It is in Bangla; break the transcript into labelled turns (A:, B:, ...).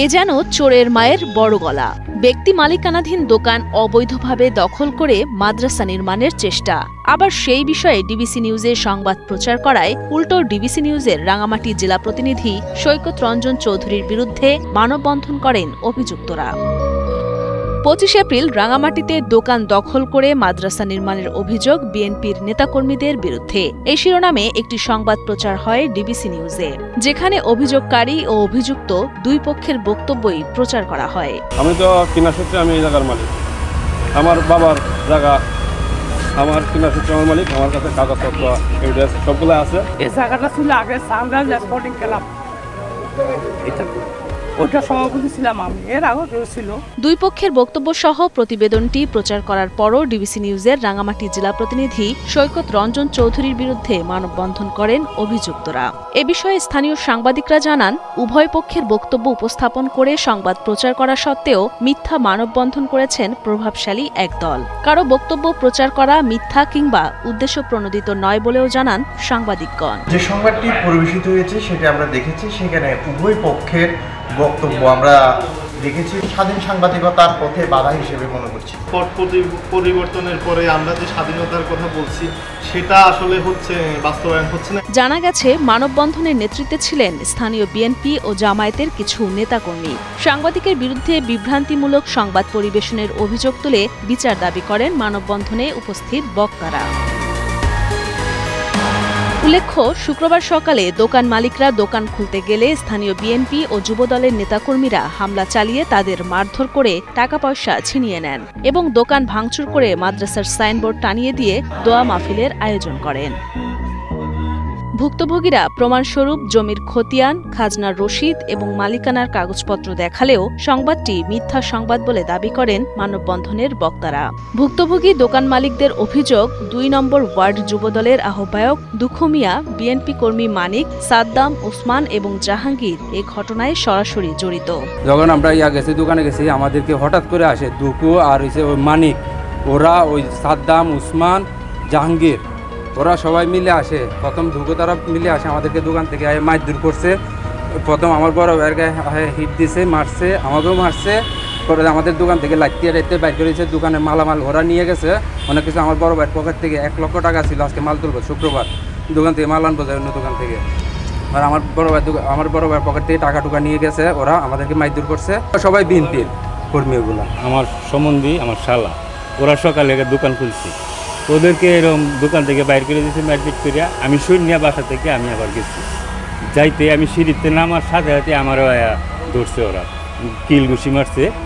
A: এ যেন চোরের মায়ের বড় গলা। ব্যক্তি মালিকানাধীন দোকান অবৈধভাবে দখল করে মাদ্রাসা নির্মাণের চেষ্টা। আবার সেই বিষয়ে ডিবিসি নিউজে সংবাদ প্রচার করায় উল্টো ডিবিসি নিউজের রাঙামাটি জেলা প্রতিনিধি সৈকত রঞ্জন চৌধুরীর বিরুদ্ধে মানববন্ধন করেন অভিযুক্তরা। 25 এপ্রিল রাঙামাটিতে দোকান দখল করে মাদ্রাসা নির্মাণের অভিযোগ বিএনপির নেতাকর্মীদের বিরুদ্ধে। এই শিরোনামে একটি সংবাদ প্রচার হয় ডিবিসি নিউজে, যেখানে অভিযোগকারী ও অভিযুক্ত দুই পক্ষের বক্তব্যই প্রচার করা হয়।
B: আমি তো কিনা সূত্রে আমি এই জায়গার মালিক, আমার বাবার জায়গা, আমার কিনা সূত্রে আমার মালিক, আমার কাছে কাগজপত্র এভিডেন্স সবগুলো আছে।
C: এই জায়গাটা ছিল আগে সানরাইজ স্পোর্টিং ক্লাব, ওটা সভাপতি ছিলাম আমি, এর আগেও ছিল।
A: দুই পক্ষের বক্তব্য সহ প্রতিবেদনটি প্রচার করার পরও ডিবিসি নিউজের রাঙামাটি জেলা প্রতিনিধি সৈকত রঞ্জন চৌধুরীর বিরুদ্ধে মানববন্ধন করেন অভিযুক্তরা। এ বিষয়ে স্থানীয় সাংবাদিকরা জানান, উভয় পক্ষের বক্তব্য উপস্থাপন করে সংবাদ প্রচার করা সত্ত্বেও মিথ্যা মানববন্ধন করেছেন প্রভাবশালী এক দল। কারো বক্তব্য প্রচার করা মিথ্যা কিংবা উদ্দেশ্য প্রণোদিত নয় বলেও জানান সাংবাদিকগণ।
D: যে সংবাদটি পরিবেশিত হয়েছে সেটা আমরা দেখেছি, সেখানে উভয় পক্ষের বক্তব্য আমরা দেখেছি স্বাধীন সাংবাদিকতার পথে বাধা হিসেবে মনে করছি।
E: পট পরিবর্তনের পরে আমরা যে স্বাধীনতার কথা বলছি সেটা আসলে বাস্তবায়ন হচ্ছে না।
A: জানা গেছে, মানববন্ধনের নেতৃত্বে ছিলেন স্থানীয় বিএনপি ও জামায়াতের কিছু নেতাকর্মী। সাংবাদিকের বিরুদ্ধে বিভ্রান্তিমূলক সংবাদ পরিবেশনের অভিযোগ তুলে বিচার দাবি করেন মানববন্ধনে উপস্থিত বক্তারা। উল্লেখ্য, শুক্রবার সকালে দোকান মালিকরা দোকান খুলতে গেলে স্থানীয় বিএনপি ও যুবদলের নেতাকর্মীরা হামলা চালিয়ে তাদের মারধর করে টাকা পয়সা ছিনিয়ে নেন এবং দোকান ভাঙচুর করে মাদ্রাসার সাইনবোর্ড টানিয়ে দিয়ে দোয়া মাহফিলের আয়োজন করেন। ভুক্তভোগীরা প্রমাণস্বরূপ জমির খতিয়ান, খাজনার রসিদ এবং মালিকানার কাগজপত্র দেখালেও সংবাদটি মিথ্যা সংবাদ বলে দাবি করেন মানববন্ধনের বক্তারা। ভুক্তভোগী দোকান মালিকদের অভিযোগ, 2 নম্বর ওয়ার্ড যুবদলের আহ্বায়ক দুঃখু মিয়া, বিএনপি কর্মী মানিক, সাদ্দাম, ওসমান এবং জাহাঙ্গীর এ ঘটনায় সরাসরি জড়িত।
F: যখন আমরা দোকানে গেছি, আমাদেরকে হঠাৎ করে আসে দুঃখু আর ওই মানিক, ওরা ওই সাদ্দাম, ওসমান, জাহাঙ্গীর, ওরা সবাই মিলে আসে। প্রথম দুঃখ তারা মিলে আসে, আমাদেরকে দোকান থেকে মারধর করছে। প্রথম আমার বড় ভাইয়ের গায়ে হিট দিছে, মারছে, আমাকেও মারছে। পরে আমাদের দোকান থেকে লাইতে বাইর করেছে। দোকানের মালামাল ওরা নিয়ে গেছে অনেক কিছু। আমার বড় ভাইয়ের পকেট থেকে 1 লক্ষ টাকা ছিল, আজকে মাল তুলবো শুক্রবার, দোকান থেকে মাল আনবো যায় অন্য দোকান থেকে। আর আমার বড় ভাইয়ের পকেট থেকে টাকা টুকা নিয়ে গেছে, ওরা আমাদেরকে মারধর করছে। সবাই বিএনপির কর্মী ওগুলা।
G: আমার সম্বন্ধী, আমার শালা, ওরা সকালে দোকান খুলছে, ওদেরকে এরকম দোকান থেকে বাইর করে দিয়েছে মারপিট করিয়া। আমি শুনিয়া বাসা থেকে আমি আবার গেছি, যাইতে আমি সিঁড়িতে নামার সাথে সাথে আমার ধরছে, ওরা কিল ঘুষি মারছে।